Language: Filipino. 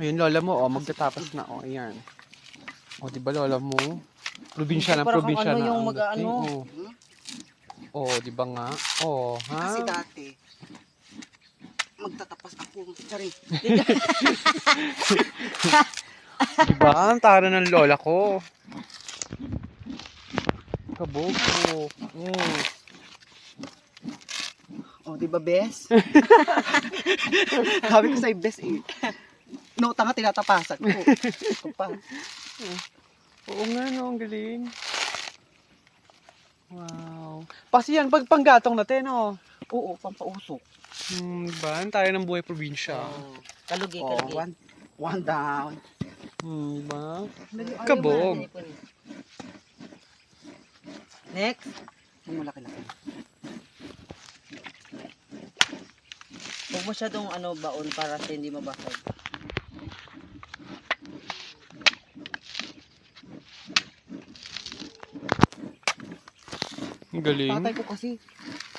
Ayun, lola mo, oh, magtatapos na, oh, ayan. Oh, di ba lola mo? Probinsya ng Parang probinsya ano na yung ang mag-ano. dating, oh. Oh, di ba nga? Oh, ha? Kasi dati, magtatapas ako. Sorry. Di ba? Ang tara ng lola ko. Kabog, oh. Oh, di ba, bes? Sabi ko sa'yo, bes, eh. Nota nga tinatapasan ko. Ito pa. Oo nga, no, ang galing. Wow. Pasi yan, pag panggatong natin, oh. Oo, pampausok. Diba? Ang tayo ng buhay probinsya. Oh, kalugi, Oh, kalugi. one down. Diba? Ayaw Kabog. mo na, next. Yung malaki-laki. Huwag masyadong baon para sa hindi mabasag. Ang galing. Tatay ko kasi,